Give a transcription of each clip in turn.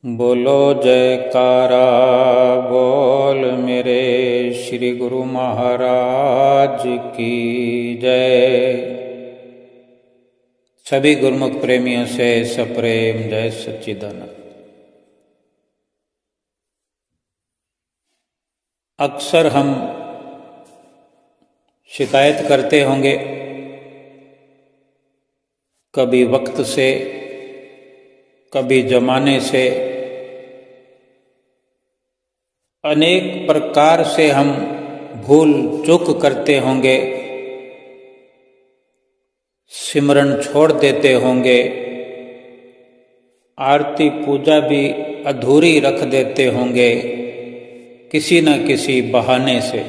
बोलो जयकारा बोल मेरे श्री गुरु महाराज की जय। सभी गुरुमुख प्रेमियों से सप्रेम जय सच्चिदानंद। अक्सर हम शिकायत करते होंगे, कभी वक्त से, कभी जमाने से, अनेक प्रकार से हम भूल चूक करते होंगे, सिमरन छोड़ देते होंगे, आरती पूजा भी अधूरी रख देते होंगे किसी न किसी बहाने से।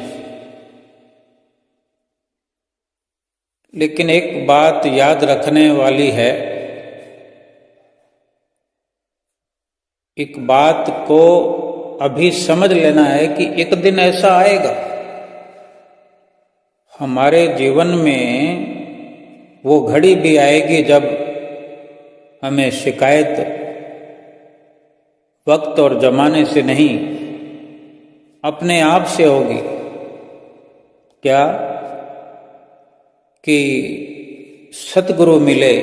लेकिन एक बात याद रखने वाली है, एक बात को अभी समझ लेना है कि एक दिन ऐसा आएगा हमारे जीवन में, वो घड़ी भी आएगी जब हमें शिकायत वक्त और जमाने से नहीं, अपने आप से होगी। क्या कि सतगुरु मिले,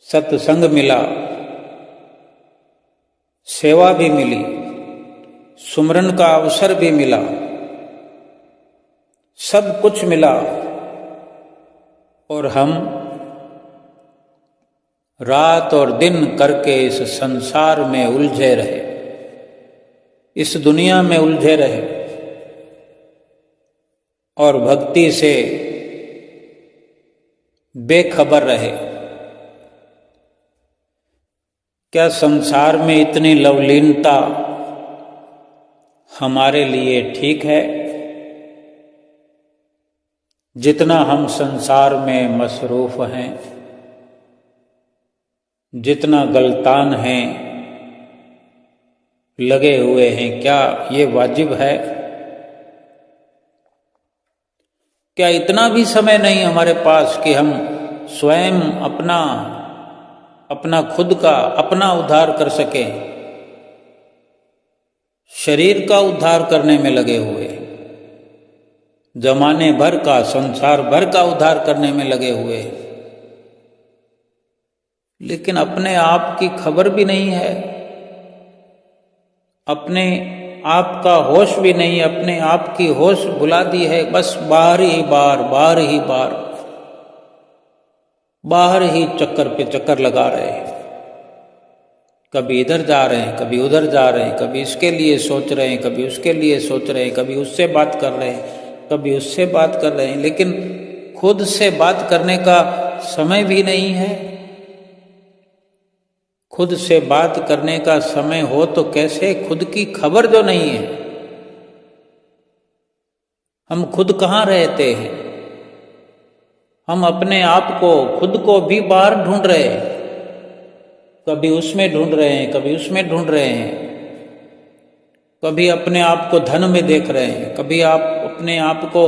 सत्संग मिला, सेवा भी मिली, सुमरन का अवसर भी मिला, सब कुछ मिला, और हम रात और दिन करके इस संसार में उलझे रहे, इस दुनिया में उलझे रहे और भक्ति से बेखबर रहे। क्या संसार में इतनी लवलीनता हमारे लिए ठीक है? जितना हम संसार में मसरूफ हैं, जितना गलतान हैं, लगे हुए हैं, क्या ये वाजिब है? क्या इतना भी समय नहीं हमारे पास कि हम स्वयं अपना खुद का अपना उद्धार कर सकें? शरीर का उद्धार करने में लगे हुए, जमाने भर का, संसार भर का उद्धार करने में लगे हुए, लेकिन अपने आप की खबर भी नहीं है, अपने आप का होश भी नहीं, अपने आप की होश भुला दी है। बस बाहर ही चक्कर पे चक्कर लगा रहे हैं, कभी इधर जा रहे हैं, कभी उधर जा रहे हैं, कभी इसके लिए सोच रहे हैं, कभी उसके लिए सोच रहे हैं, कभी उससे बात कर रहे हैं, कभी उससे बात कर रहे हैं, लेकिन खुद से बात करने का समय भी नहीं है। खुद से बात करने का समय हो तो कैसे, खुद की खबर जो नहीं है, हम खुद कहाँ रहते हैं? हम अपने आप को, खुद को भी बाहर ढूंढ रहे हैं, कभी उसमें ढूंढ रहे हैं, कभी उसमें ढूंढ रहे हैं, कभी अपने आप को धन में देख रहे हैं, कभी आप अपने आप को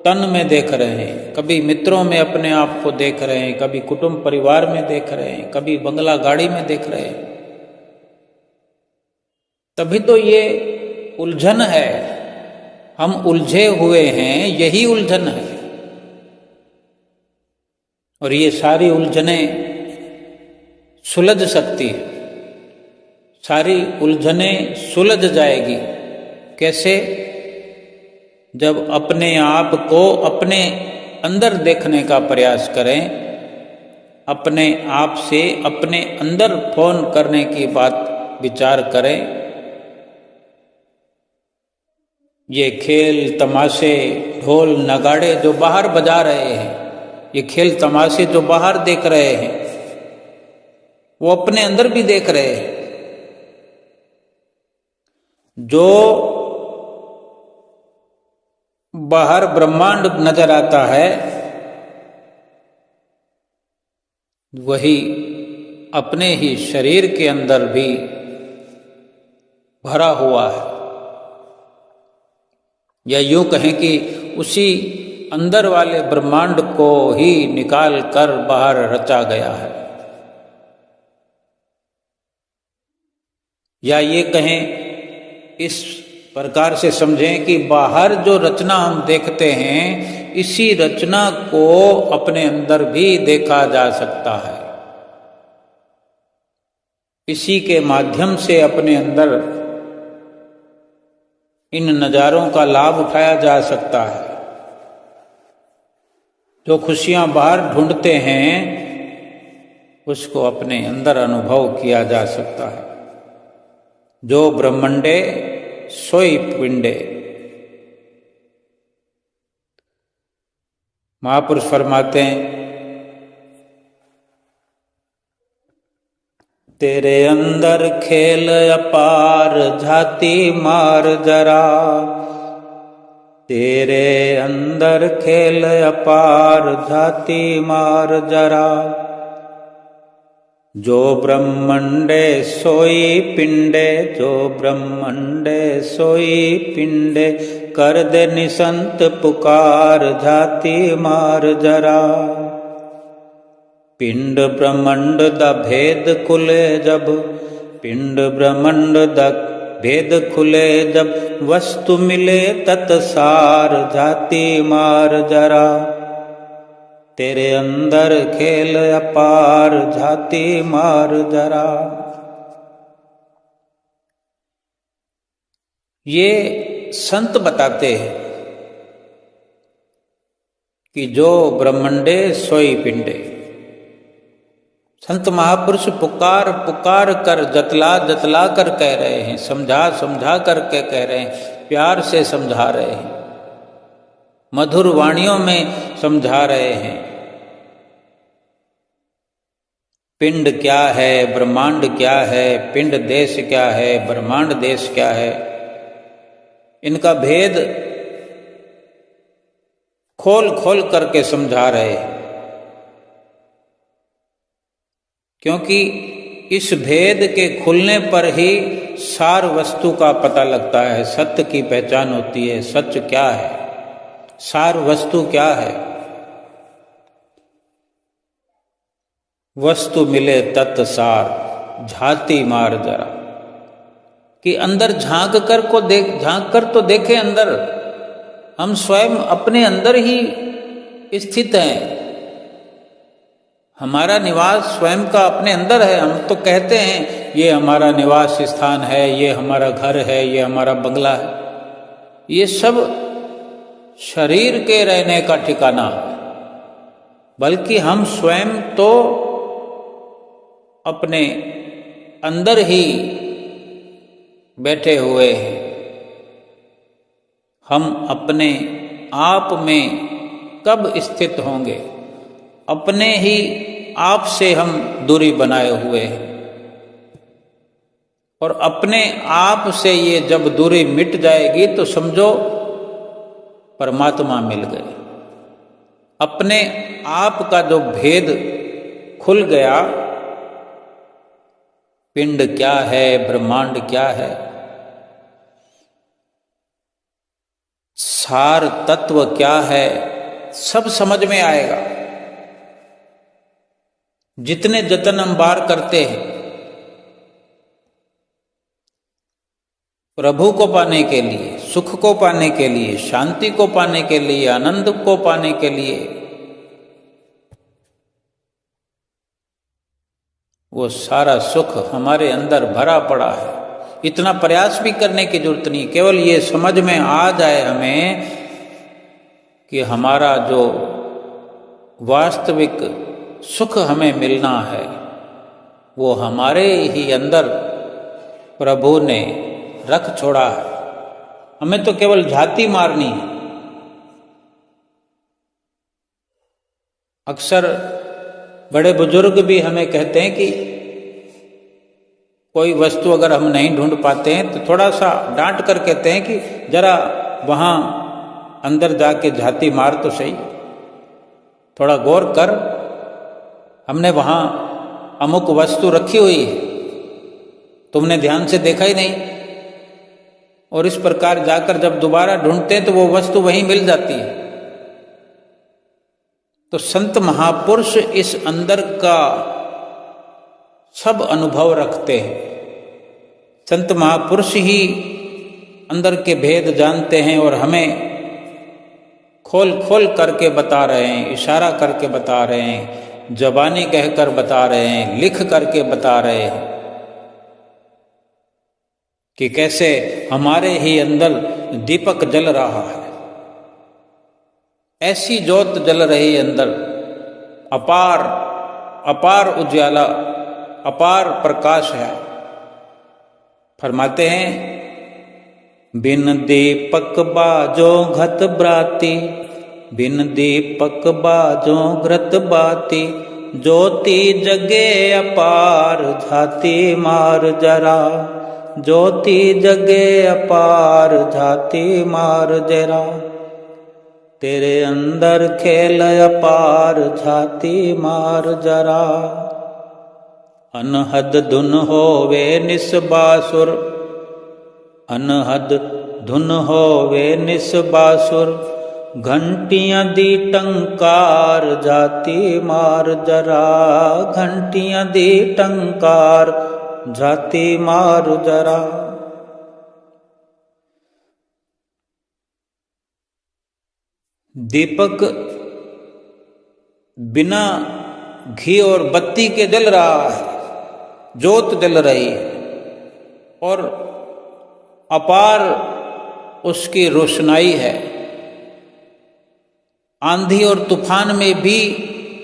तन में देख रहे हैं, कभी मित्रों में अपने आप को देख रहे हैं, कभी कुटुंब परिवार में देख रहे हैं, कभी बंगला गाड़ी में देख रहे हैं। तभी तो ये उलझन है, हम उलझे हुए हैं, यही उलझन है। और ये सारी उलझनें सुलझ सकती है, सारी उलझनें सुलझ जाएगी। कैसे? जब अपने आप को अपने अंदर देखने का प्रयास करें, अपने आप से अपने अंदर फोन करने की बात विचार करें। ये खेल तमाशे, ढोल नगाड़े जो बाहर बजा रहे हैं, ये खेल तमाशे जो बाहर देख रहे हैं, वो अपने अंदर भी देख रहे हैं। जो बाहर ब्रह्मांड नजर आता है, वही अपने ही शरीर के अंदर भी भरा हुआ है, या यूं कहें कि उसी अंदर वाले ब्रह्मांड को ही निकाल कर बाहर रचा गया है। या ये कहें, इस प्रकार से समझें कि बाहर जो रचना हम देखते हैं, इसी रचना को अपने अंदर भी देखा जा सकता है। इसी के माध्यम से अपने अंदर इन नज़ारों का लाभ उठाया जा सकता है। जो खुशियां बाहर ढूंढते हैं, उसको अपने अंदर अनुभव किया जा सकता है। जो ब्रह्मंडे सोई पिंडे। महापुरुष फरमाते हैं, तेरे अंदर खेल अपार झाती मार जरा, तेरे अंदर खेल अपार झाती मार जरा, जो ब्रह्मंडे सोई पिंडे, जो ब्रह्मंडे सोई पिंडे, कर दे निसंत पुकार झाती मार जरा। पिंड ब्रह्मंड दा भेद खुले जब, पिंड ब्रह्मंड दा भेद खुले जब, वस्तु मिले तत्सार झाती मार जरा, तेरे अंदर खेल अपार झाती मार जरा। ये संत बताते हैं कि जो ब्रह्मंडे सोई पिंडे। संत महापुरुष पुकार पुकार कर, जतला जतला कर कह रहे हैं, समझा समझा कर के कह रहे हैं, प्यार से समझा रहे हैं, मधुर वाणियों में समझा रहे हैं। पिंड क्या है, ब्रह्मांड क्या है, पिंड देश क्या है, ब्रह्मांड देश क्या है, इनका भेद खोल खोल करके समझा रहे हैं। क्योंकि इस भेद के खुलने पर ही सार वस्तु का पता लगता है, सत्य की पहचान होती है। सत्य क्या है, सार वस्तु क्या है। वस्तु मिले तत्सार झाती मार जरा, कि अंदर झांक कर तो देखे अंदर। हम स्वयं अपने अंदर ही स्थित हैं, हमारा निवास स्वयं का अपने अंदर है। हम तो कहते हैं ये हमारा निवास स्थान है, ये हमारा घर है, ये हमारा बंगला है। ये सब शरीर के रहने का ठिकाना है, बल्कि हम स्वयं तो अपने अंदर ही बैठे हुए हैं। हम अपने आप में कब स्थित होंगे, अपने ही आप से हम दूरी बनाए हुए हैं। और अपने आप से ये जब दूरी मिट जाएगी तो समझो परमात्मा मिल गए। अपने आप का जो भेद खुल गया, पिंड क्या है, ब्रह्मांड क्या है, सार तत्व क्या है, सब समझ में आएगा। जितने जतन हम बार करते हैं प्रभु को पाने के लिए, सुख को पाने के लिए, शांति को पाने के लिए, आनंद को पाने के लिए, वो सारा सुख हमारे अंदर भरा पड़ा है। इतना प्रयास भी करने की जरूरत नहीं, केवल ये समझ में आ जाए हमें कि हमारा जो वास्तविक सुख हमें मिलना है वो हमारे ही अंदर प्रभु ने रख छोड़ा है। हमें तो केवल झाती मारनी है। अक्सर बड़े बुजुर्ग भी हमें कहते हैं कि कोई वस्तु अगर हम नहीं ढूंढ पाते हैं तो थोड़ा सा डांट कर कहते हैं कि जरा वहां अंदर जाके झाती मार तो सही, थोड़ा गौर कर, हमने वहां अमुक वस्तु रखी हुई है, तुमने ध्यान से देखा ही नहीं। और इस प्रकार जाकर जब दोबारा ढूंढते हैं तो वो वस्तु वहीं मिल जाती है। तो संत महापुरुष इस अंदर का सब अनुभव रखते हैं, संत महापुरुष ही अंदर के भेद जानते हैं और हमें खोल खोल करके बता रहे हैं, इशारा करके बता रहे हैं, जबानी कहकर बता रहे हैं, लिख करके बता रहे हैं कि कैसे हमारे ही अंदर दीपक जल रहा है। ऐसी ज्योत जल रही अंदर, अपार अपार उजाला, अपार प्रकाश है। फरमाते हैं, बिन दीपक बाजो घत ब्राती, बिन दीपक बाजो घृत बाती, ज्योति जगे अपार झाती मार जरा, ज्योति जगे अपार झाती मार जरा, तेरे अंदर खेल अपार झाती मार जरा। अनहद धुन होवे निस्बासुर, अनहद धुन होवे निस्बासुर, घंटियां दी टंकार जाती मार जरा, घंटियां दी टंकार जाती मार जरा। दीपक बिना घी और बत्ती के जल रहा है, ज्योत जल रही है और अपार उसकी रोशनाई है। आंधी और तूफान में भी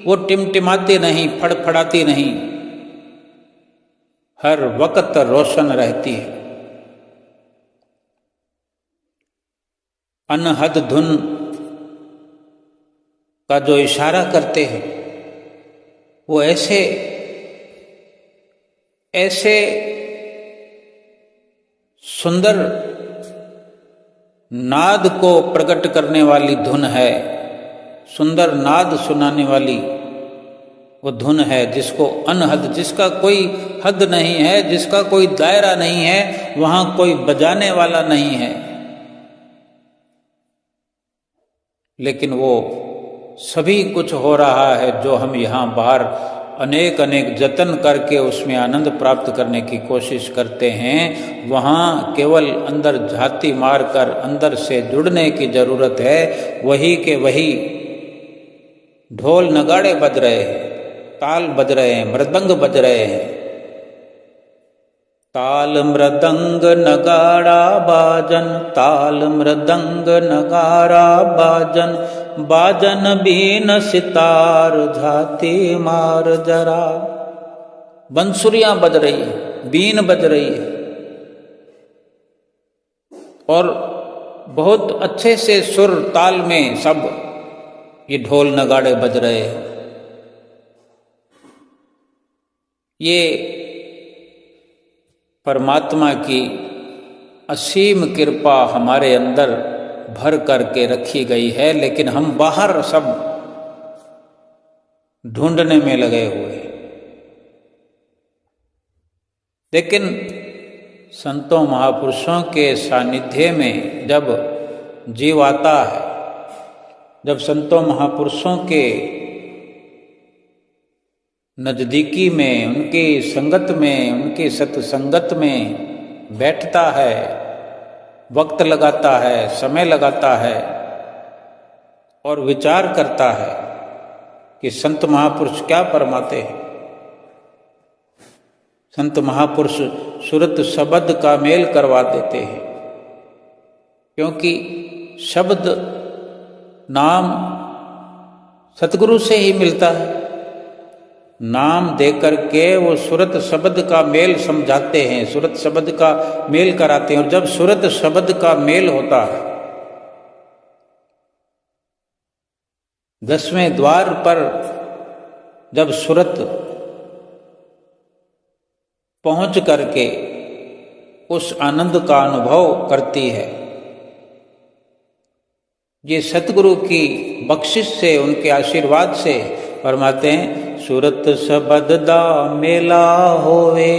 वो टिमटिमाती नहीं, फड़फड़ाती नहीं, हर वक्त रोशन रहती है। अनहद धुन का जो इशारा करते हैं वो ऐसे ऐसे सुंदर नाद को प्रकट करने वाली धुन है, सुंदर नाद सुनाने वाली वो धुन है जिसको अनहद, जिसका कोई हद नहीं है, जिसका कोई दायरा नहीं है, वहां कोई बजाने वाला नहीं है, लेकिन वो सभी कुछ हो रहा है जो हम यहाँ बाहर अनेक अनेक जतन करके उसमें आनंद प्राप्त करने की कोशिश करते हैं। वहाँ केवल अंदर झाती मारकर अंदर से जुड़ने की जरूरत है। वही के वही ढोल नगाड़े बज रहे हैं, ताल बज रहे हैं, मृदंग बज रहे हैं। ताल मृदंग नगाड़ा बाजन, ताल मृदंग नगाड़ा बाजन, बाजन बीन सितार झाती मार जरा। बंसुरियां बज रही है, बीन बज रही है और बहुत अच्छे से सुर ताल में सब ये ढोल नगाड़े बज रहे हैं। ये परमात्मा की असीम कृपा हमारे अंदर भर करके रखी गई है, लेकिन हम बाहर सब ढूंढने में लगे हुए हैं। लेकिन संतों महापुरुषों के सानिध्य में जब जीव आता है, जब संतों महापुरुषों के नजदीकी में, उनकी संगत में, उनकी सत्संगत में बैठता है, वक्त लगाता है, समय लगाता है और विचार करता है कि संत महापुरुष क्या फरमाते हैं। संत महापुरुष सुरत शब्द का मेल करवा देते हैं, क्योंकि शब्द नाम सतगुरु से ही मिलता है। नाम देकर के वो सुरत शब्द का मेल समझाते हैं, सुरत शब्द का मेल कराते हैं। और जब सुरत शब्द का मेल होता है, 10वें द्वार पर जब सुरत पहुंच करके उस आनंद का अनुभव करती है, ये सतगुरु की बख्शिश से, उनके आशीर्वाद से फरमाते हैं, सुरत शब्द दा मेला होवे,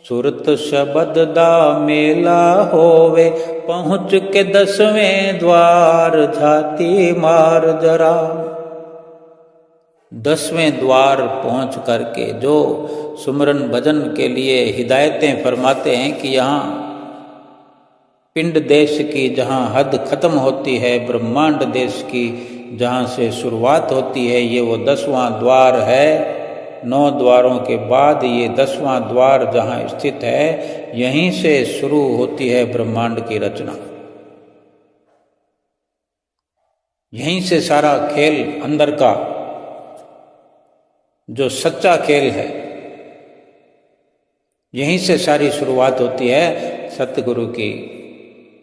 सुरत शब्द दा मेला होवे, पहुँच के 10वें द्वार झाती मार जरा। 10वें द्वार पहुंच करके जो सुमरन भजन के लिए हिदायतें फरमाते हैं कि यहाँ पिंड देश की जहाँ हद खत्म होती है, ब्रह्मांड देश की जहाँ से शुरुआत होती है, ये वो 10वां द्वार है। 9 द्वारों के बाद ये 10वां द्वार जहाँ स्थित है, यहीं से शुरू होती है ब्रह्मांड की रचना। यहीं से सारा खेल अंदर का जो सच्चा खेल है, यहीं से सारी शुरुआत होती है। सतगुरु की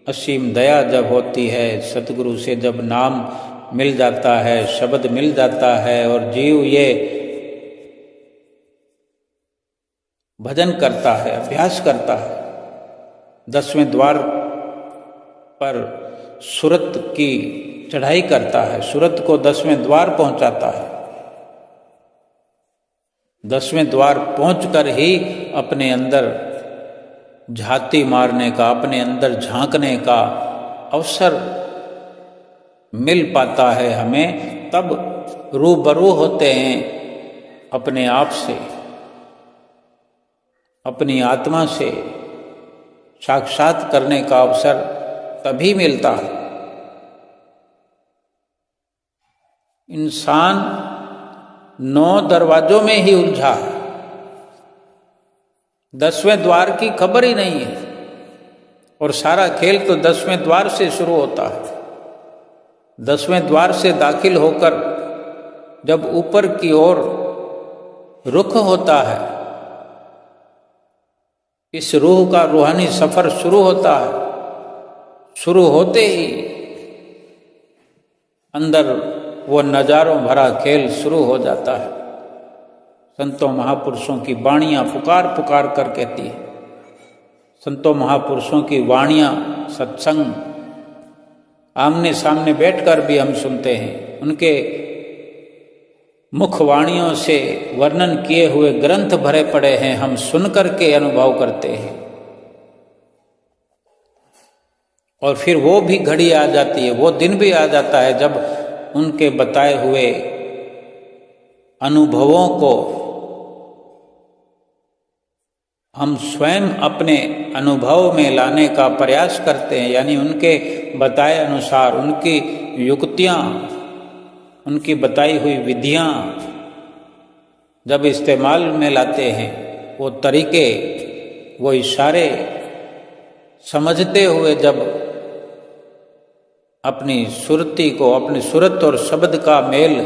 असीम दया जब होती है, सतगुरु से जब नाम मिल जाता है, शब्द मिल जाता है और जीव ये भजन करता है, अभ्यास करता है, 10वें द्वार पर सूरत की चढ़ाई करता है, सूरत को 10वें द्वार पहुंचाता है। 10वें द्वार पहुंचकर ही अपने अंदर झाती मारने का, अपने अंदर झांकने का अवसर मिल पाता है हमें। तब रूबरू होते हैं अपने आप से, अपनी आत्मा से साक्षात करने का अवसर तभी मिलता है। इंसान 9 दरवाजों में ही उलझा है, 10वें द्वार की खबर ही नहीं है। और सारा खेल तो 10वें द्वार से शुरू होता है। 10वें द्वार से दाखिल होकर जब ऊपर की ओर रुख होता है, इस रूह का रूहानी सफर शुरू होता है। शुरू होते ही अंदर वो नजारों भरा खेल शुरू हो जाता है। संतों महापुरुषों की वाणियाँ पुकार पुकार कर कहती है। संतों महापुरुषों की वाणियाँ, सत्संग आमने सामने बैठकर भी हम सुनते हैं। उनके मुखवाणियों से वर्णन किए हुए ग्रंथ भरे पड़े हैं, हम सुन करके अनुभव करते हैं। और फिर वो भी घड़ी आ जाती है, वो दिन भी आ जाता है जब उनके बताए हुए अनुभवों को हम स्वयं अपने अनुभव में लाने का प्रयास करते हैं। यानी उनके बताए अनुसार उनकी युक्तियाँ, उनकी बताई हुई विधियाँ जब इस्तेमाल में लाते हैं, वो तरीके, वो इशारे समझते हुए जब अपनी सुरती को, अपनी सुरत और शब्द का मेल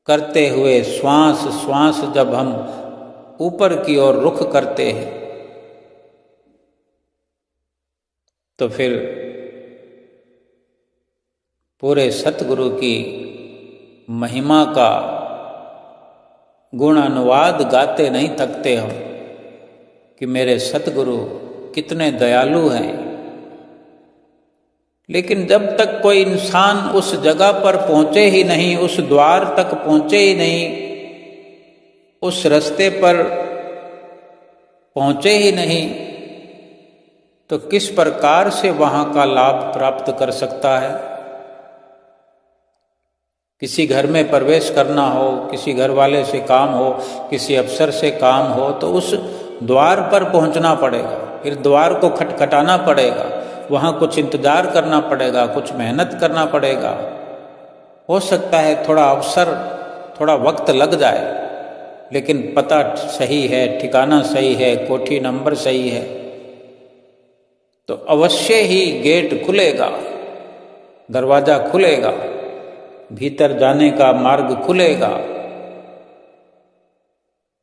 करते हुए श्वास श्वास जब हम ऊपर की ओर रुख करते हैं, तो फिर पूरे सतगुरु की महिमा का गुणानुवाद गाते नहीं थकते हम कि मेरे सतगुरु कितने दयालु हैं। लेकिन जब तक कोई इंसान उस जगह पर पहुंचे ही नहीं, उस द्वार तक पहुंचे ही नहीं, उस रास्ते पर पहुंचे ही नहीं, तो किस प्रकार से वहां का लाभ प्राप्त कर सकता है। किसी घर में प्रवेश करना हो, किसी घर वाले से काम हो, किसी अफसर से काम हो, तो उस द्वार पर पहुंचना पड़ेगा, फिर द्वार को खटखटाना पड़ेगा, वहाँ कुछ इंतजार करना पड़ेगा, कुछ मेहनत करना पड़ेगा। हो सकता है थोड़ा अवसर, थोड़ा वक्त लग जाए, लेकिन पता सही है, ठिकाना सही है, कोठी नंबर सही है, तो अवश्य ही गेट खुलेगा, दरवाजा खुलेगा, भीतर जाने का मार्ग खुलेगा।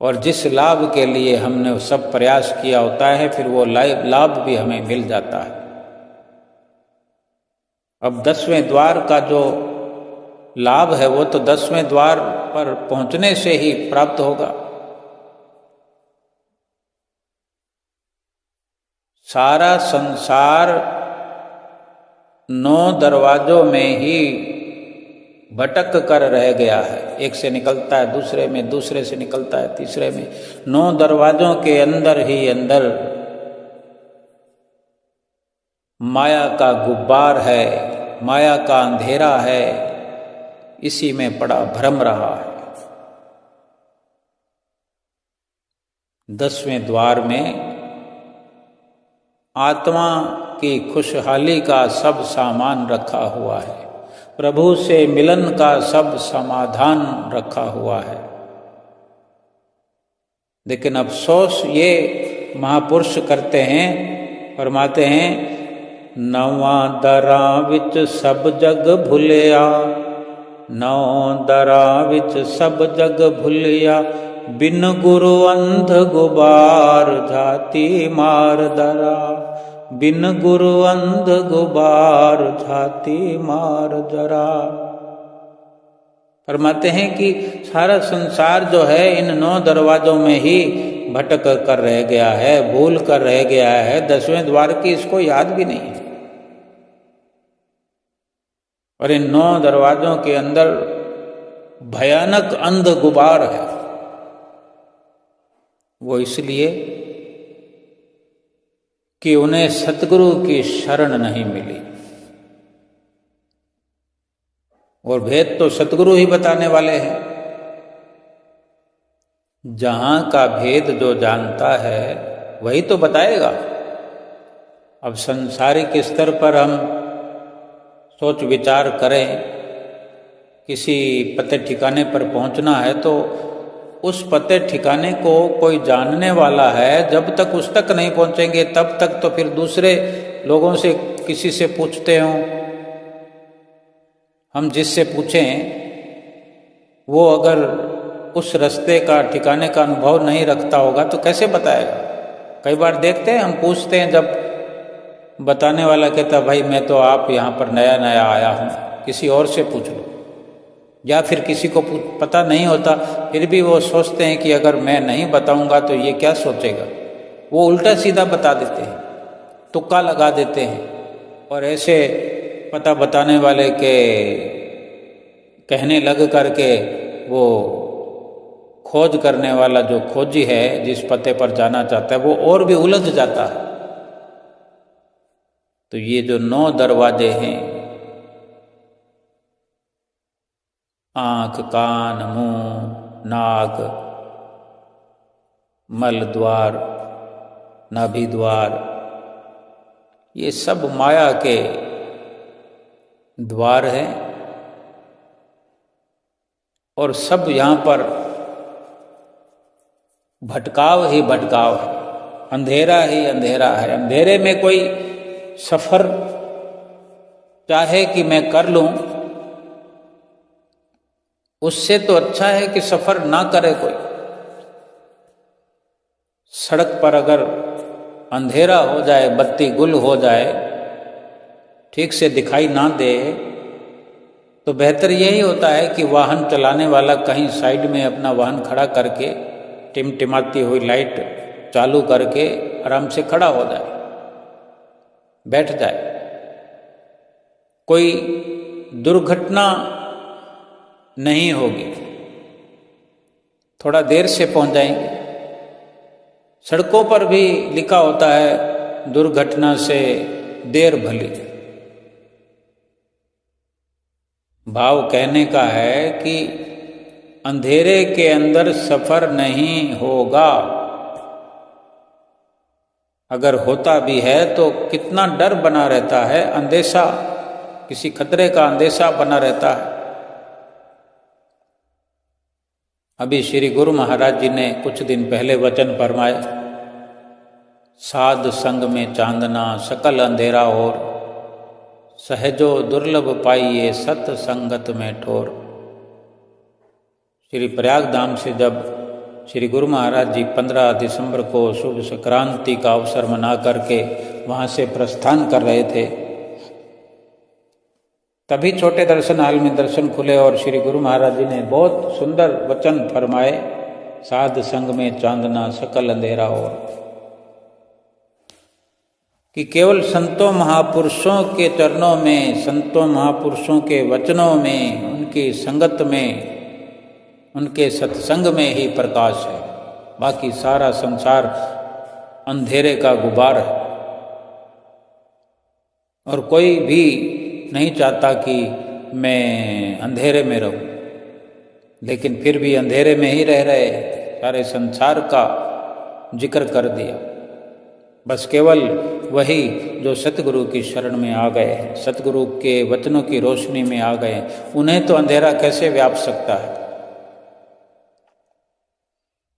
और जिस लाभ के लिए हमने सब प्रयास किया होता है, फिर वो लाभ भी हमें मिल जाता है। अब 10वें द्वार का जो लाभ है वो तो 10वें द्वार पर पहुंचने से ही प्राप्त होगा। सारा संसार 9 दरवाजों में ही भटक कर रह गया है। एक से निकलता है दूसरे में, दूसरे से निकलता है तीसरे में। 9 दरवाजों के अंदर ही अंदर माया का गुब्बार है, माया का अंधेरा है। इसी में पड़ा भ्रम रहा है। 10वें द्वार में आत्मा की खुशहाली का सब सामान रखा हुआ है, प्रभु से मिलन का सब समाधान रखा हुआ है। लेकिन अफसोस ये महापुरुष करते हैं, फरमाते हैं, नवा दरा विच सब जग भुलिया, नौ दरा विच सब जग भुलिया, बिन गुरु अंध गुबार जाति मार दरा, बिन गुरु अंध गुबार जाति मार जरा। फरमाते हैं कि सारा संसार जो है इन 9 दरवाजों में ही भटक कर रह गया है, भूल कर रह गया है। 10वें द्वार की इसको याद भी नहीं है। और इन 9 दरवाजों के अंदर भयानक अंध गुबार है। वो इसलिए कि उन्हें सतगुरु की शरण नहीं मिली। और भेद तो सतगुरु ही बताने वाले हैं। जहां का भेद जो जानता है वही तो बताएगा। अब सांसारिक स्तर पर हम सोच विचार करें, किसी पते ठिकाने पर पहुंचना है तो उस पते ठिकाने को कोई जानने वाला है, जब तक उस तक नहीं पहुंचेंगे तब तक तो फिर दूसरे लोगों से किसी से पूछते हों। हम जिससे पूछें वो अगर उस रास्ते का ठिकाने का अनुभव नहीं रखता होगा तो कैसे बताएगा। कई बार देखते हैं, हम पूछते हैं, जब बताने वाला कहता भाई मैं तो आप यहाँ पर नया नया आया हूँ, किसी और से पूछ लो। या फिर किसी को पता नहीं होता, फिर भी वो सोचते हैं कि अगर मैं नहीं बताऊंगा तो ये क्या सोचेगा। वो उल्टा सीधा बता देते हैं, तुक्का लगा देते हैं। और ऐसे पता बताने वाले के कहने लग करके वो खोज करने वाला जो खोजी है, जिस पते पर जाना चाहता है, वो और भी उलझ जाता है। तो ये जो 9 दरवाजे हैं, आँख, कान, मुंह, नाक, मल द्वार, नाभि द्वार, ये सब माया के द्वार हैं। और सब यहाँ पर भटकाव ही भटकाव है, अंधेरा ही अंधेरा है। अंधेरे में कोई सफर चाहे कि मैं कर लूं, उससे तो अच्छा है कि सफर ना करे कोई। सड़क पर अगर अंधेरा हो जाए, बत्ती गुल हो जाए, ठीक से दिखाई ना दे, तो बेहतर यही होता है कि वाहन चलाने वाला कहीं साइड में अपना वाहन खड़ा करके टिमटिमाती हुई लाइट चालू करके आराम से खड़ा हो जाए, बैठ जाए। कोई दुर्घटना नहीं होगी, थोड़ा देर से पहुंच जाएंगे। सड़कों पर भी लिखा होता है, दुर्घटना से देर भली। भाव कहने का है कि अंधेरे के अंदर सफर नहीं होगा। अगर होता भी है तो कितना डर बना रहता है, अंदेशा, किसी खतरे का अंदेशा बना रहता है। अभी श्री गुरु महाराज जी ने कुछ दिन पहले वचन फरमाए, साध संग में चांदना सकल अंधेरा और, सहजो दुर्लभ पाइये सत संगत में ठोर। श्री प्रयाग धाम से जब श्री गुरु महाराज जी 15 दिसंबर को शुभ संक्रांति का अवसर मना करके वहाँ से प्रस्थान कर रहे थे, तभी छोटे दर्शन हाल में दर्शन खुले और श्री गुरु महाराज जी ने बहुत सुंदर वचन फरमाए, साध संग में चांदना सकल अंधेरा और, कि केवल संतों महापुरुषों के चरणों में, संतों महापुरुषों के वचनों में, उनकी संगत में, उनके सत्संग में ही प्रकाश है। बाकी सारा संसार अंधेरे का गुबार है। और कोई भी नहीं चाहता कि मैं अंधेरे में रहूं, लेकिन फिर भी अंधेरे में ही रह रहे, सारे संसार का जिक्र कर दिया। बस केवल वही जो सतगुरु की शरण में आ गए हैं, सतगुरु के वचनों की रोशनी में आ गए, उन्हें तो अंधेरा कैसे व्याप सकता है।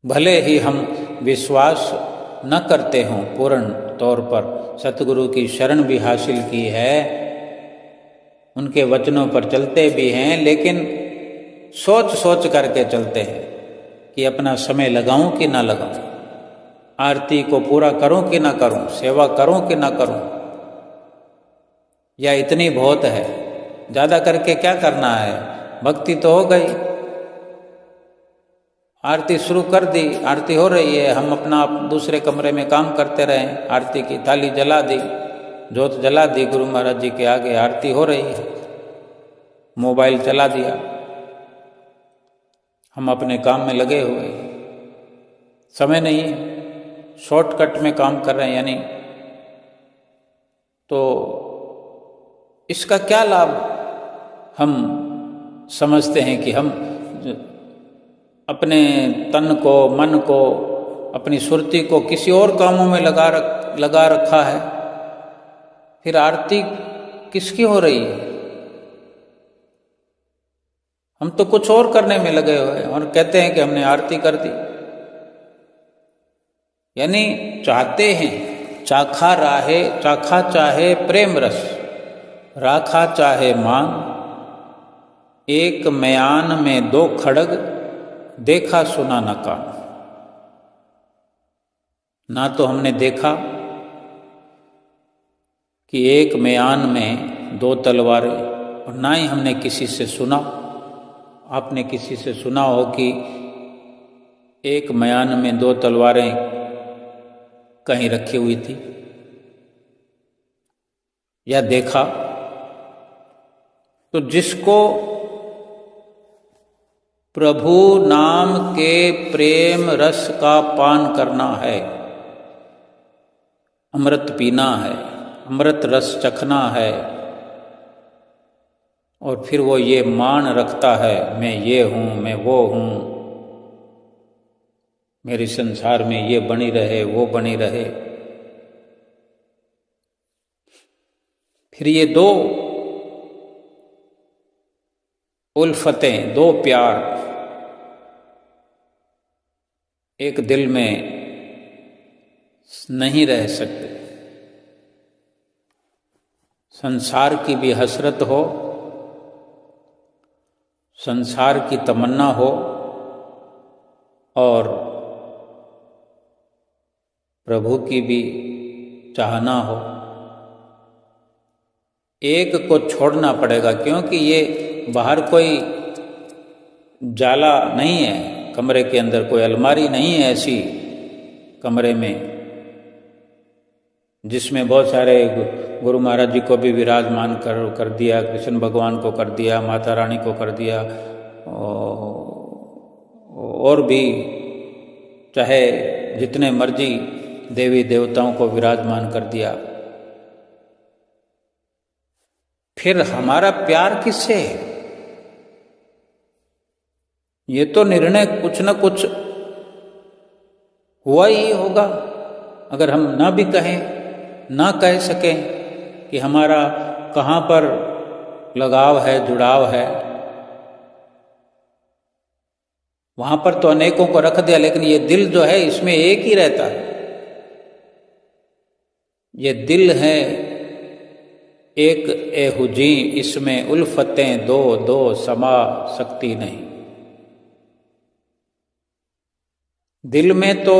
भले ही हम विश्वास न करते हों पूर्ण तौर पर, सतगुरु की शरण भी हासिल की है, उनके वचनों पर चलते भी हैं, लेकिन सोच सोच करके चलते हैं कि अपना समय लगाऊं कि ना लगाऊं, आरती को पूरा करूं कि ना करूं, सेवा करूं कि ना करूं, या इतनी बहुत है, ज़्यादा करके क्या करना है, भक्ति तो हो गई, आरती शुरू कर दी, आरती हो रही है, हम अपना दूसरे कमरे में काम करते रहें, आरती की थाली जला दी, जोत जला दी गुरु महाराज जी के आगे, आरती हो रही है, मोबाइल चला दिया, हम अपने काम में लगे हुए, समय नहीं है, शॉर्टकट में काम कर रहे हैं, यानी तो इसका क्या लाभ हम समझते हैं कि हम अपने तन को, मन को, अपनी सुरती को किसी और कामों में लगा रखा है, फिर आरती किसकी हो रही है, हम तो कुछ और करने में लगे हुए हैं और कहते हैं कि हमने आरती कर दी। यानी चाहते हैं, चाखा चाहे प्रेम रस, राखा चाहे मान, एक म्यान में दो खड़ग, देखा सुना न कान। ना तो हमने देखा कि एक म्यान में दो तलवारें, और ना ही हमने किसी से सुना। आपने किसी से सुना हो कि एक म्यान में दो तलवारें कहीं रखी हुई थी, या देखा? तो जिसको प्रभु नाम के प्रेम रस का पान करना है, अमृत पीना है, अमृत रस चखना है, और फिर वो ये मान रखता है, मैं ये हूँ, मैं वो हूँ, मेरे संसार में ये बनी रहे, वो बनी रहे, फिर ये दो उल्फतें, दो प्यार एक दिल में नहीं रह सकते। संसार की भी हसरत हो, संसार की तमन्ना हो, और प्रभु की भी चाहना हो, एक को छोड़ना पड़ेगा, क्योंकि ये बाहर कोई जाला नहीं है, कमरे के अंदर कोई अलमारी नहीं है ऐसी कमरे में जिसमें बहुत सारे गुरु महाराज जी को भी विराजमान कर दिया, कृष्ण भगवान को कर दिया, माता रानी को कर दिया, और भी चाहे जितने मर्जी देवी देवताओं को विराजमान कर दिया। फिर हमारा प्यार किससे है? ये तो निर्णय कुछ न कुछ हुआ ही होगा। अगर हम ना भी कहें, ना कह सकें कि हमारा कहाँ पर लगाव है, जुड़ाव है, वहां पर तो अनेकों को रख दिया, लेकिन ये दिल जो है इसमें एक ही रहता है। ये दिल है एक एहुजी, इसमें उल्फतें दो दो समा सकती नहीं। दिल में तो,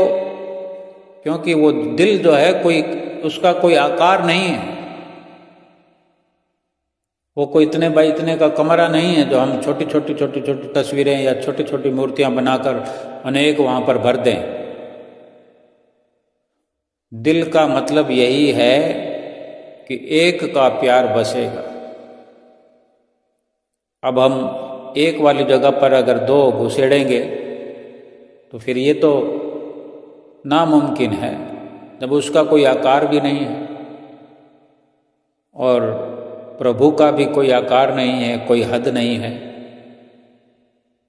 क्योंकि वो दिल जो है कोई, उसका कोई आकार नहीं है, वो कोई इतने बाई इतने का कमरा नहीं है जो हम छोटी छोटी तस्वीरें या छोटी छोटी मूर्तियां बनाकर अनेक वहां पर भर दें। दिल का मतलब यही है कि एक का प्यार बसेगा। अब हम एक वाली जगह पर अगर दो घुसेड़ेंगे तो फिर ये तो नामुमकिन है, जब उसका कोई आकार भी नहीं है और प्रभु का भी कोई आकार नहीं है, कोई हद नहीं है।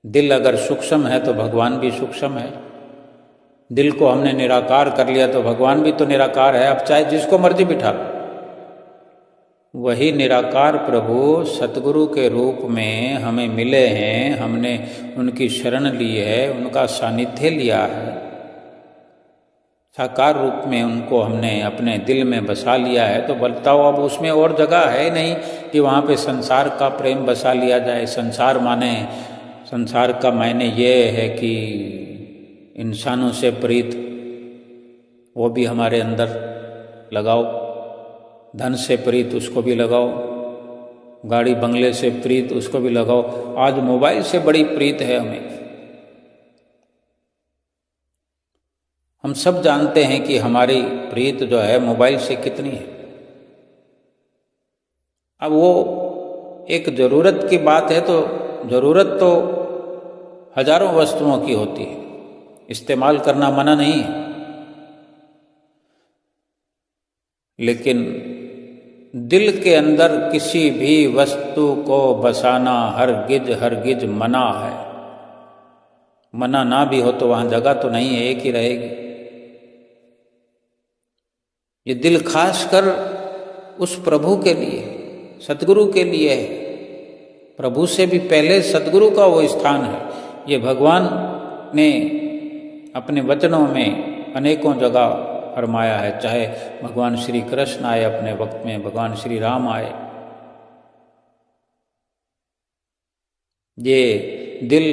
दिल अगर सूक्ष्म है तो भगवान भी सूक्ष्म है। दिल को हमने निराकार कर लिया तो भगवान भी तो निराकार है। अब चाहे जिसको मर्जी बिठा लो, वही निराकार प्रभु सतगुरु के रूप में हमें मिले हैं। हमने उनकी शरण ली है, उनका सानिध्य लिया है, साकार रूप में उनको हमने अपने दिल में बसा लिया है। तो बताओ अब उसमें और जगह है नहीं कि वहाँ पे संसार का प्रेम बसा लिया जाए। संसार का मायने ये है कि इंसानों से प्रीत, वो भी हमारे अंदर लगाओ। धन से प्रीत, उसको भी लगाओ। गाड़ी बंगले से प्रीत, उसको भी लगाओ। आज मोबाइल से बड़ी प्रीत है हमें। हम सब जानते हैं कि हमारी प्रीत जो है मोबाइल से कितनी है। अब वो एक जरूरत की बात है, तो जरूरत तो हजारों वस्तुओं की होती है, इस्तेमाल करना मना नहीं है, लेकिन दिल के अंदर किसी भी वस्तु को बसाना हरगिज मना है। मना ना भी हो तो वहां जगह तो नहीं है, एक ही रहेगी। ये दिल खास कर उस प्रभु के लिए, सतगुरु के लिए है। प्रभु से भी पहले सतगुरु का वो स्थान है। ये भगवान ने अपने वचनों में अनेकों जगह फरमाया है। चाहे भगवान श्री कृष्ण आए अपने वक्त में, भगवान श्री राम आए, ये दिल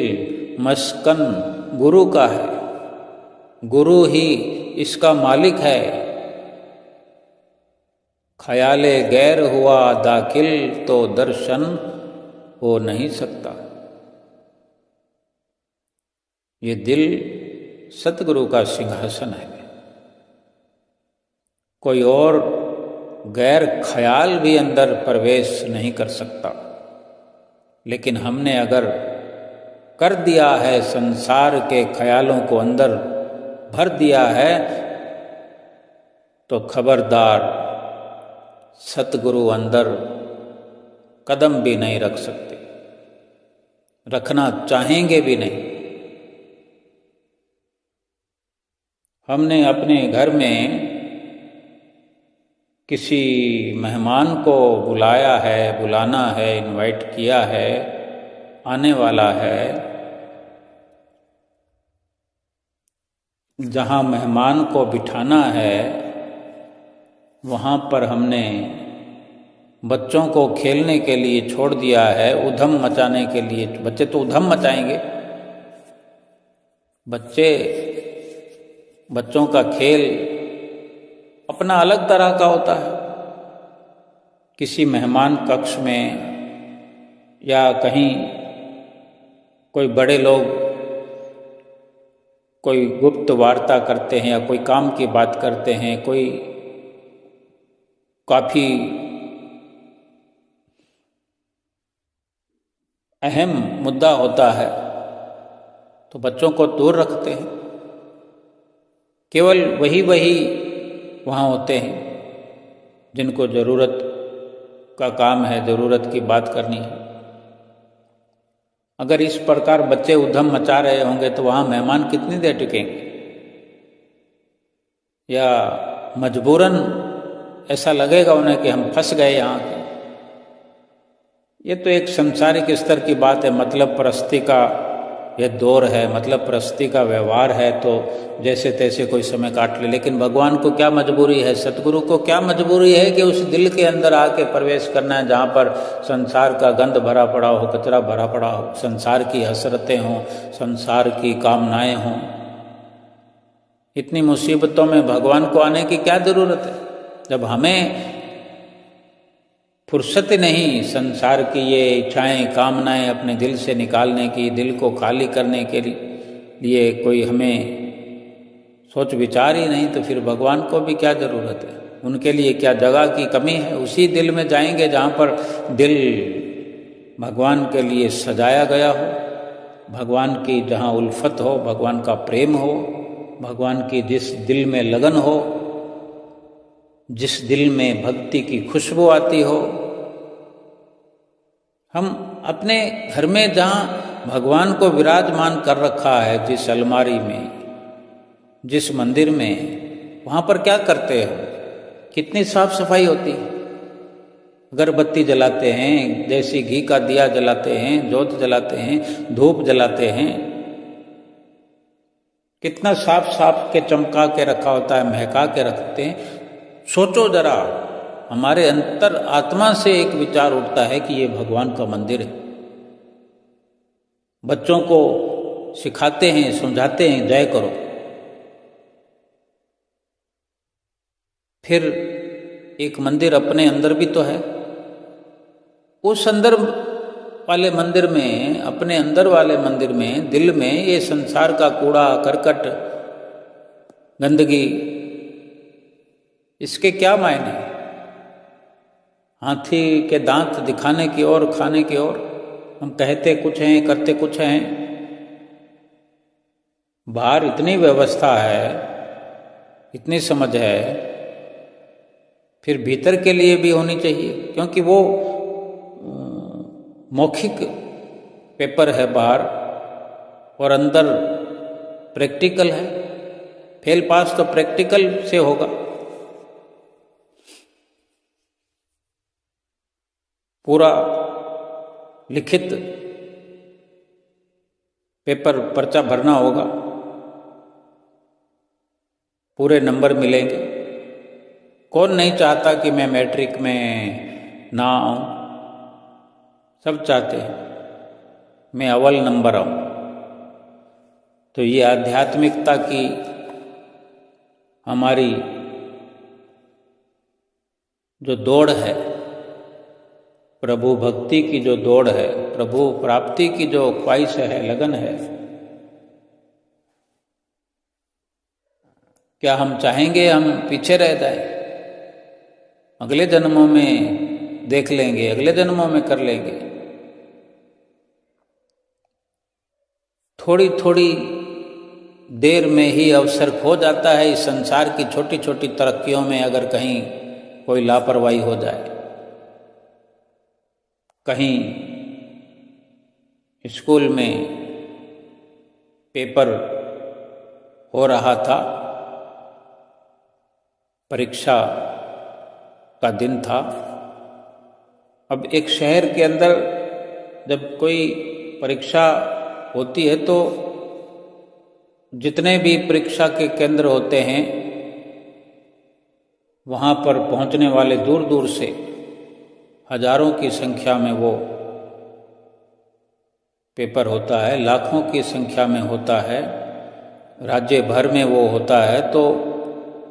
मस्कन गुरु का है। गुरु ही इसका मालिक है। ख्याले गैर हुआ दाखिल तो दर्शन हो नहीं सकता। ये दिल सतगुरु का सिंहासन है। कोई और गैर ख्याल भी अंदर प्रवेश नहीं कर सकता। लेकिन हमने अगर कर दिया है, संसार के ख्यालों को अंदर भर दिया है, तो खबरदार, सतगुरु अंदर कदम भी नहीं रख सकते, रखना चाहेंगे भी नहीं। हमने अपने घर में किसी मेहमान को बुलाया है, बुलाना है, इनवाइट किया है, आने वाला है। जहाँ मेहमान को बिठाना है, वहाँ पर हमने बच्चों को खेलने के लिए छोड़ दिया है, उधम मचाने के लिए। बच्चे तो उधम मचाएंगे। बच्चों का खेल अपना अलग तरह का होता है। किसी मेहमान कक्ष में या कहीं कोई बड़े लोग कोई गुप्त वार्ता करते हैं या कोई काम की बात करते हैं, कोई काफी अहम मुद्दा होता है, तो बच्चों को दूर रखते हैं। केवल वही वहाँ होते हैं जिनको ज़रूरत का काम है, ज़रूरत की बात करनी है। अगर इस प्रकार बच्चे उधम मचा रहे होंगे तो वहाँ मेहमान कितनी देर टिकेंगे? या मजबूरन ऐसा लगेगा उन्हें कि हम फंस गए यहाँ के। ये तो एक सांसारिक स्तर की बात है। मतलब परस्ती का यह दौर है, मतलब परस्ती का व्यवहार है, तो जैसे तैसे कोई समय काट ले। लेकिन भगवान को क्या मजबूरी है, सतगुरु को क्या मजबूरी है कि उस दिल के अंदर आके प्रवेश करना है जहाँ पर संसार का गंध भरा पड़ा हो, कचरा भरा पड़ा हो, संसार की हसरतें हों, संसार की कामनाएं हों। इतनी मुसीबतों में भगवान को आने की क्या जरूरत है, जब हमें फुर्सत नहीं संसार की ये इच्छाएं, कामनाएं अपने दिल से निकालने की, दिल को खाली करने के लिए कोई हमें सोच विचार ही नहीं, तो फिर भगवान को भी क्या जरूरत है? उनके लिए क्या जगह की कमी है? उसी दिल में जाएंगे जहाँ पर दिल भगवान के लिए सजाया गया हो, भगवान की जहाँ उल्फत हो, भगवान का प्रेम हो, भगवान की जिस दिल में लगन हो, जिस दिल में भक्ति की खुशबू आती हो, हम अपने घर में जहाँ भगवान को विराजमान कर रखा है, जिस अलमारी में, जिस मंदिर में, वहाँ पर क्या करते हैं? कितनी साफ सफाई होती है। अगरबत्ती जलाते हैं, देसी घी का दिया जलाते हैं, जोत जलाते हैं, धूप जलाते हैं। कितना साफ साफ के चमका के रखा होता है, महका के रखते हैं। सोचो जरा, हमारे अंतर आत्मा से एक विचार उठता है कि ये भगवान का मंदिर है। बच्चों को सिखाते हैं, समझाते हैं, जय करो। फिर एक मंदिर अपने अंदर भी तो है। उस अंदर वाले मंदिर में, अपने अंदर वाले मंदिर में, दिल में ये संसार का कूड़ा करकट, गंदगी, इसके क्या मायने? हाथी के दांत दिखाने की ओर, खाने की ओर। हम कहते कुछ हैं, करते कुछ हैं। बाहर इतनी व्यवस्था है, इतनी समझ है, फिर भीतर के लिए भी होनी चाहिए, क्योंकि वो मौखिक पेपर है बाहर, और अंदर प्रैक्टिकल है। फेल पास तो प्रैक्टिकल से होगा। पूरा लिखित पेपर, पर्चा भरना होगा, पूरे नंबर मिलेंगे। कौन नहीं चाहता कि मैं मैट्रिक में ना आऊं? सब चाहते हैं मैं अव्वल नंबर आऊं। तो ये आध्यात्मिकता की हमारी जो दौड़ है, प्रभु भक्ति की जो दौड़ है, प्रभु प्राप्ति की जो ख्वाहिश है, लगन है, क्या हम चाहेंगे हम पीछे रह जाए? अगले जन्मों में देख लेंगे, अगले जन्मों में कर लेंगे। थोड़ी थोड़ी देर में ही अवसर खो जाता है इस संसार की छोटी छोटी तरक्कियों में, अगर कहीं कोई लापरवाही हो जाए। कहीं स्कूल में पेपर हो रहा था, परीक्षा का दिन था। अब एक शहर के अंदर जब कोई परीक्षा होती है तो जितने भी परीक्षा के केंद्र होते हैं, वहाँ पर पहुँचने वाले दूर दूर से हजारों की संख्या में वो पेपर होता है, लाखों की संख्या में होता है, राज्य भर में वो होता है। तो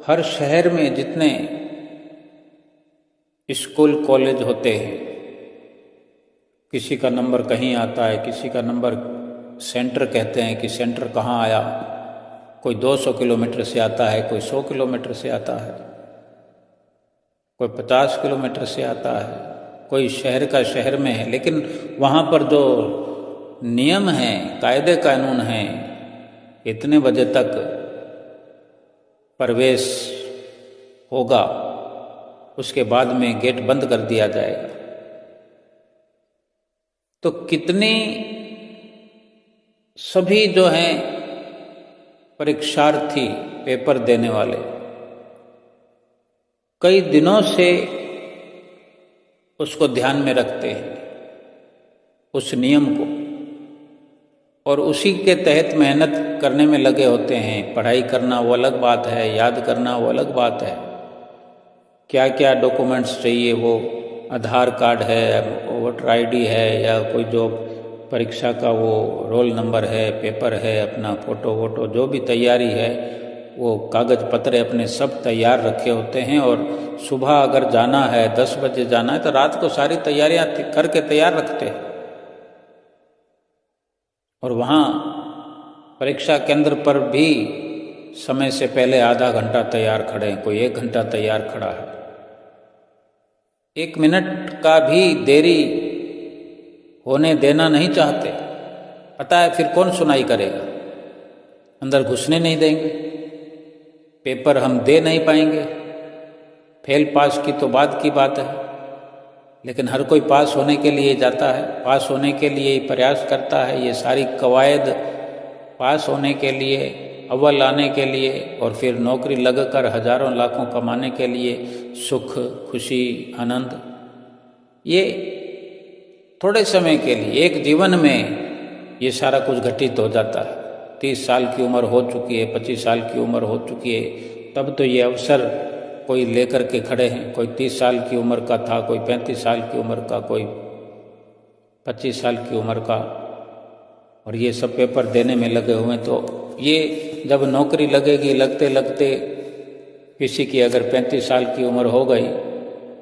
हर शहर में जितने स्कूल कॉलेज होते हैं, किसी का नंबर कहीं आता है, किसी का नंबर सेंटर कहते हैं कि सेंटर कहाँ आया, कोई 200 किलोमीटर से आता है, कोई 100 किलोमीटर से आता है, कोई 50 किलोमीटर से आता है, कोई शहर का शहर में है। लेकिन वहाँ पर जो नियम हैं, कायदे कानून हैं, इतने बजे तक प्रवेश होगा, उसके बाद में गेट बंद कर दिया जाएगा। तो कितनी सभी जो हैं परीक्षार्थी, पेपर देने वाले, कई दिनों से उसको ध्यान में रखते हैं, उस नियम को, और उसी के तहत मेहनत करने में लगे होते हैं। पढ़ाई करना वो अलग बात है, याद करना वो अलग बात है। क्या क्या डॉक्यूमेंट्स चाहिए, वो आधार कार्ड है, वोटर आईडी है, या कोई जो परीक्षा का वो रोल नंबर है, पेपर है, अपना फ़ोटो वोटो, जो भी तैयारी है, वो कागज़ पत्र अपने सब तैयार रखे होते हैं। और सुबह अगर जाना है, 10 बजे जाना है, तो रात को सारी तैयारियां करके तैयार रखते हैं। और वहाँ परीक्षा केंद्र पर भी समय से पहले आधा घंटा तैयार खड़े हैं, कोई 1 घंटा तैयार खड़ा है। 1 मिनट का भी देरी होने देना नहीं चाहते। पता है फिर कौन सुनाई करेगा, अंदर घुसने नहीं देंगे, पेपर हम दे नहीं पाएंगे। फेल पास की तो बात की बात है, लेकिन हर कोई पास होने के लिए जाता है, पास होने के लिए ही प्रयास करता है। ये सारी कवायद पास होने के लिए, अव्वल आने के लिए और फिर नौकरी लगकर हजारों लाखों कमाने के लिए, सुख, खुशी, आनंद, ये थोड़े समय के लिए, एक जीवन में ये सारा कुछ घटित हो जाता है। 30 साल की उम्र हो चुकी है, 25 साल की उम्र हो चुकी है, तब तो ये अवसर कोई लेकर के खड़े हैं। कोई 30 साल की उम्र का था, कोई 35 साल की उम्र का, कोई 25 साल की उम्र का, और ये सब पेपर देने में लगे हुए। तो ये जब नौकरी लगेगी, लगते लगते किसी की अगर 35 साल की उम्र हो गई,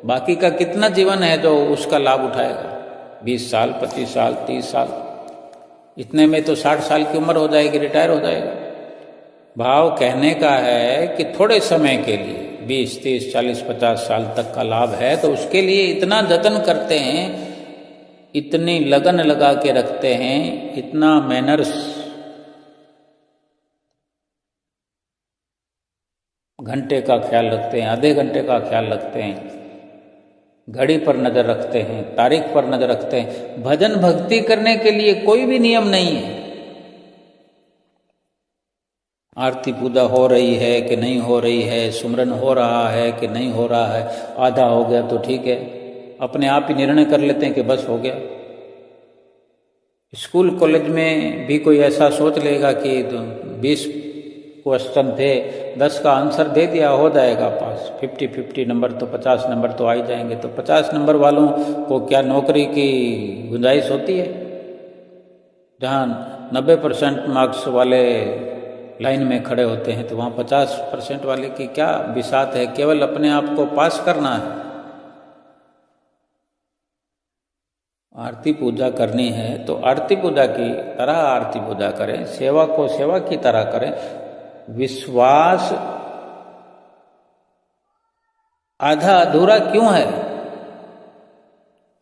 बाकी का कितना जीवन है जो उसका लाभ उठाएगा? 20 साल, 25 साल, 30 साल, इतने में तो 60 साल की उम्र हो जाएगी, रिटायर हो जाएगा। भाव कहने का है कि थोड़े समय के लिए 20, 30, 40, 50 साल तक का लाभ है, तो उसके लिए इतना जतन करते हैं, इतनी लगन लगा के रखते हैं, इतना मैनर्स, घंटे का ख्याल रखते हैं, आधे घंटे का ख्याल रखते हैं, घड़ी पर नजर रखते हैं, तारीख पर नजर रखते हैं। भजन भक्ति करने के लिए कोई भी नियम नहीं है। आरती पूजा हो रही है कि नहीं हो रही है, सुमरन हो रहा है कि नहीं हो रहा है, आधा हो गया तो ठीक है, अपने आप ही निर्णय कर लेते हैं कि बस हो गया। स्कूल कॉलेज में भी कोई ऐसा सोच लेगा कि 20 क्वेश्चन थे, 10 का आंसर दे दिया, हो जाएगा पास, 50-50 नंबर तो 50 नंबर तो आ ही जाएंगे। तो 50 नंबर वालों को क्या नौकरी की गुंजाइश होती है? जहाँ 90% मार्क्स वाले लाइन में खड़े होते हैं, तो वहाँ 50% वाले की क्या बिसात है? केवल अपने आप को पास करना है। आरती पूजा करनी है तो आरती पूजा की तरह आरती पूजा करें, सेवा को सेवा की तरह करें। विश्वास आधा अधूरा क्यों है?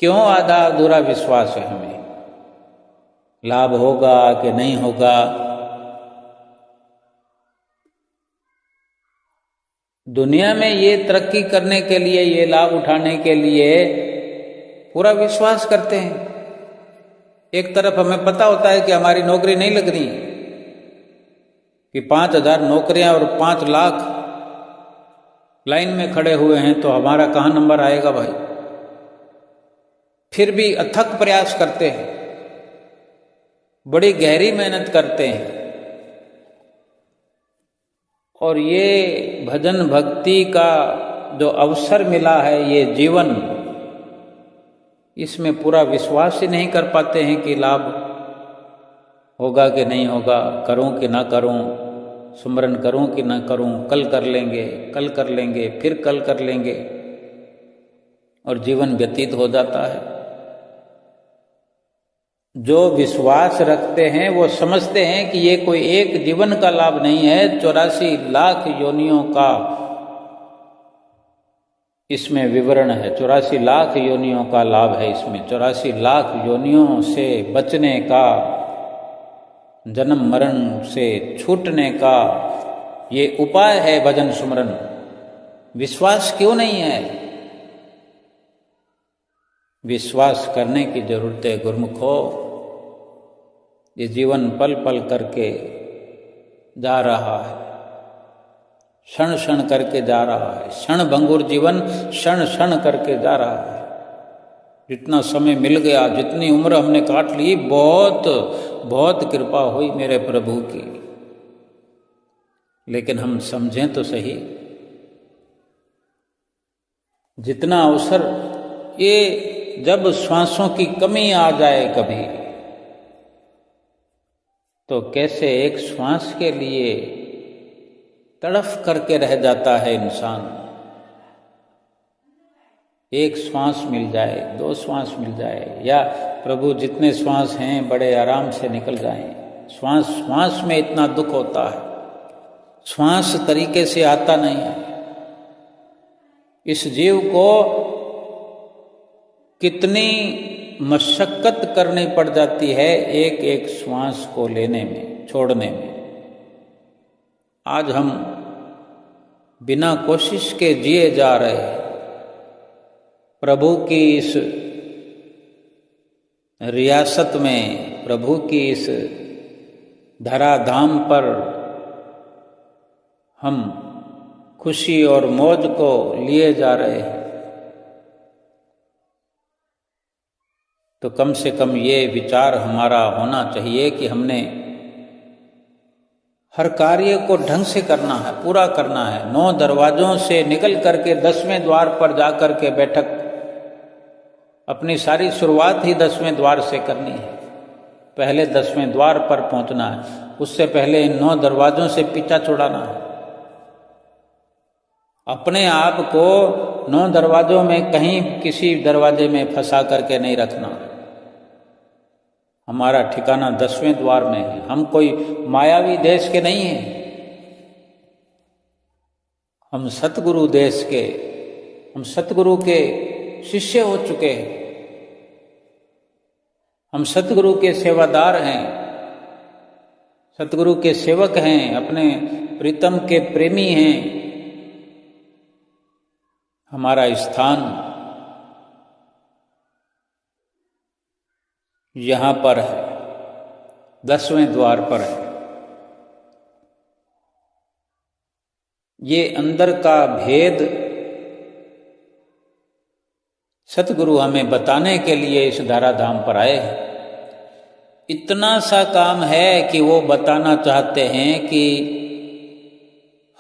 क्यों आधा अधूरा विश्वास है हमें? लाभ होगा कि नहीं होगा? दुनिया में ये तरक्की करने के लिए, ये लाभ उठाने के लिए पूरा विश्वास करते हैं। एक तरफ हमें पता होता है कि हमारी नौकरी नहीं लग रही, कि 5000 नौकरियां और 5 लाख लाइन में खड़े हुए हैं, तो हमारा कहाँ नंबर आएगा भाई? फिर भी अथक प्रयास करते हैं, बड़ी गहरी मेहनत करते हैं, और ये भजन भक्ति का जो अवसर मिला है, ये जीवन, इसमें पूरा विश्वास ही नहीं कर पाते हैं कि लाभ होगा कि नहीं होगा, करूं कि ना करूं, सुमरन करूं कि ना करूं, कल कर लेंगे, कल कर लेंगे, फिर कल कर लेंगे, और जीवन व्यतीत हो जाता है। जो विश्वास रखते हैं वो समझते हैं कि ये कोई एक जीवन का लाभ नहीं है, 84 लाख योनियों का इसमें विवरण है। 84 लाख योनियों का लाभ है इसमें। 84 लाख योनियों से बचने का, जन्म मरण से छूटने का ये उपाय है भजन सुमरन। विश्वास क्यों नहीं है? विश्वास करने की जरूरत है गुरुमुखो। ये जीवन पल पल करके जा रहा है, क्षण क्षण करके जा रहा है, क्षण भंगुर जीवन क्षण क्षण करके जा रहा है। जितना समय मिल गया, जितनी उम्र हमने काट ली, बहुत बहुत कृपा हुई मेरे प्रभु की। लेकिन हम समझें तो सही, जितना अवसर, ये जब श्वासों की कमी आ जाए कभी, तो कैसे एक श्वास के लिए तड़फ करके रह जाता है इंसान। एक श्वास मिल जाए, 2 श्वास मिल जाए, या प्रभु जितने श्वास हैं बड़े आराम से निकल जाएं। श्वास श्वास में इतना दुख होता है, श्वास तरीके से आता नहीं है। इस जीव को कितनी मशक्कत करनी पड़ जाती है एक एक श्वास को लेने में, छोड़ने में। आज हम बिना कोशिश के जिए जा रहे हैं। प्रभु की इस रियासत में, प्रभु की इस धराधाम पर हम खुशी और मौज को लिए जा रहे हैं, तो कम से कम ये विचार हमारा होना चाहिए कि हमने हर कार्य को ढंग से करना है, पूरा करना है। 9 दरवाजों से निकल करके 10वें द्वार पर जाकर के बैठक, अपनी सारी शुरुआत ही 10वें द्वार से करनी है। पहले 10वें द्वार पर पहुंचना है, उससे पहले इन 9 दरवाजों से पीछा छुड़ाना है। अपने आप को 9 दरवाजों में कहीं किसी दरवाजे में फंसा करके नहीं रखना। हमारा ठिकाना 10वें द्वार में है। हम कोई मायावी देश के नहीं हैं, हम सतगुरु देश के, हम सतगुरु के शिष्य हो चुके हैं, हम सतगुरु के सेवादार हैं, सतगुरु के सेवक हैं, अपने प्रीतम के प्रेमी हैं। हमारा स्थान यहाँ पर है, 10वें द्वार पर है। ये अंदर का भेद सतगुरु हमें बताने के लिए इस धराधाम पर आए हैं। इतना सा काम है कि वो बताना चाहते हैं कि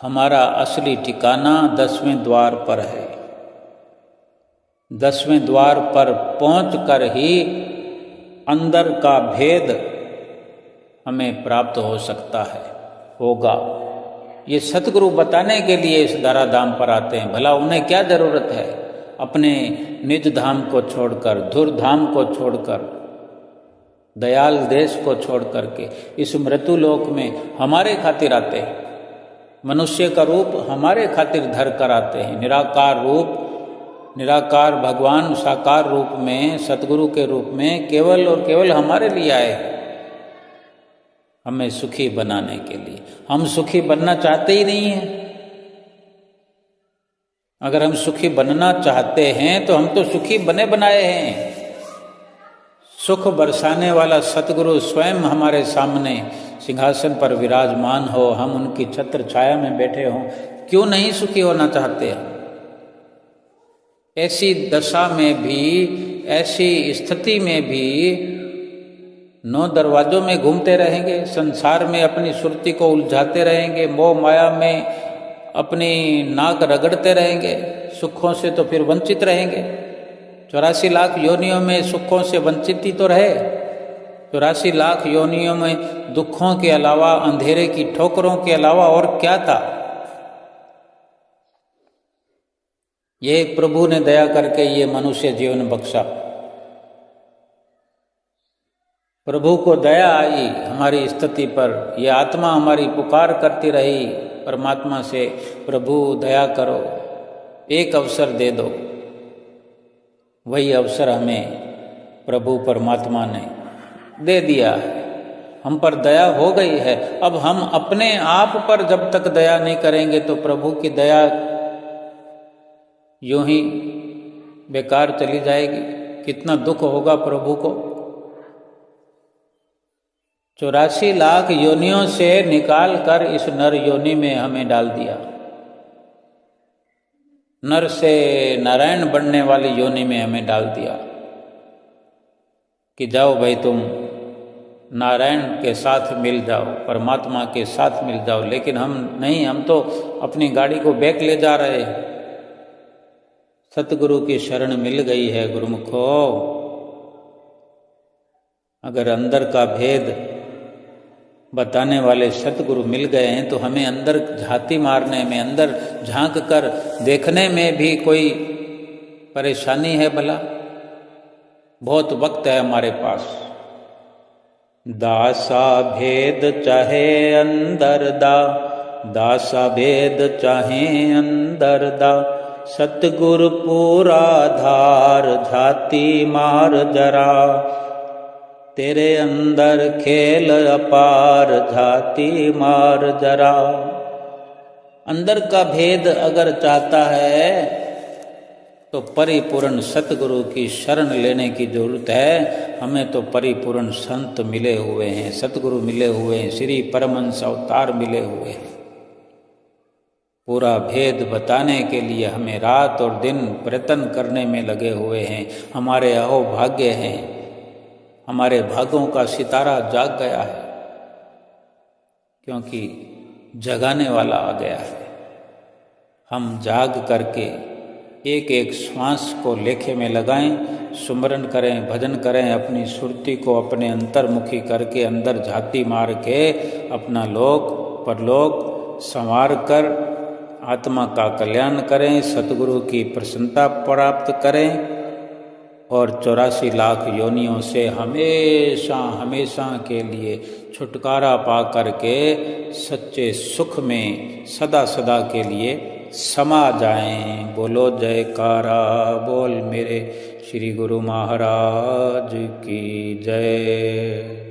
हमारा असली ठिकाना 10वें द्वार पर है। 10वें द्वार पर पहुंचकर ही अंदर का भेद हमें प्राप्त हो सकता है, होगा। ये सतगुरु बताने के लिए इस धराधाम पर आते हैं। भला उन्हें क्या जरूरत है अपने निज धाम को छोड़कर, धुर धाम को छोड़कर, दयाल देश को छोड़ करके इस मृत्यु लोक में हमारे खातिर आते हैं। मनुष्य का रूप हमारे खातिर धर कर आते हैं। निराकार रूप, निराकार भगवान साकार रूप में, सतगुरु के रूप में केवल और केवल हमारे लिए आए, हमें सुखी बनाने के लिए। हम सुखी बनना चाहते ही नहीं हैं। अगर हम सुखी बनना चाहते हैं तो हम तो सुखी बने बनाए हैं। सुख बरसाने वाला सतगुरु स्वयं हमारे सामने सिंहासन पर विराजमान हो, हम उनकी छत्र छाया में बैठे हों, क्यों नहीं सुखी होना चाहते हैं? ऐसी दशा में भी, ऐसी स्थिति में भी 9 दरवाजों में घूमते रहेंगे, संसार में अपनी सुरती को उलझाते रहेंगे, मोह माया में अपनी नाक रगड़ते रहेंगे, सुखों से तो फिर वंचित रहेंगे। 84 लाख योनियों में सुखों से वंचित ही तो रहे। 84 लाख योनियों में दुखों के अलावा, अंधेरे की ठोकरों के अलावा और क्या था? ये प्रभु ने दया करके ये मनुष्य जीवन बख्शा। प्रभु को दया आई हमारी स्थिति पर। ये आत्मा हमारी पुकार करती रही परमात्मा से, प्रभु दया करो, एक अवसर दे दो। वही अवसर हमें प्रभु परमात्मा ने दे दिया है। हम पर दया हो गई है। अब हम अपने आप पर जब तक दया नहीं करेंगे तो प्रभु की दया यूं ही बेकार चली जाएगी। कितना दुख होगा प्रभु को। 84 लाख योनियों से निकाल कर इस नर योनि में हमें डाल दिया। नर से नारायण बनने वाली योनि में हमें डाल दिया कि जाओ भाई तुम नारायण के साथ मिल जाओ, परमात्मा के साथ मिल जाओ। लेकिन हम नहीं, हम तो अपनी गाड़ी को बैक ले जा रहे हैं। सतगुरु की शरण मिल गई है गुरुमुखो। अगर अंदर का भेद बताने वाले सतगुरु मिल गए हैं तो हमें अंदर झांती मारने में, अंदर झांक कर देखने में भी कोई परेशानी है भला? बहुत वक्त है हमारे पास। दासा भेद चाहे अंदर दा, दासा भेद चाहे अंदर दा, सतगुरु पूरा धार झाती मार जरा, तेरे अंदर खेल अपार झाती मार जरा। अंदर का भेद अगर चाहता है तो परिपूर्ण सतगुरु की शरण लेने की जरूरत है। हमें तो परिपूर्ण संत मिले हुए हैं, सतगुरु मिले हुए हैं, श्री परमहंस अवतार मिले हुए हैं। पूरा भेद बताने के लिए हमें रात और दिन प्रयत्न करने में लगे हुए हैं। हमारे अहोभाग्य हैं, हमारे भागों का सितारा जाग गया है, क्योंकि जगाने वाला आ गया है। हम जाग करके एक एक श्वास को लेखे में लगाएं, सुमरन करें, भजन करें, अपनी सुरती को अपने अंतर्मुखी करके अंदर झाती मार के अपना लोक परलोक संवार कर आत्मा का कल्याण करें, सतगुरु की प्रसन्नता प्राप्त करें और 84 लाख योनियों से हमेशा हमेशा के लिए छुटकारा पा करके सच्चे सुख में सदा सदा के लिए समा जाएं। बोलो जयकारा बोल मेरे श्री गुरु महाराज की जय।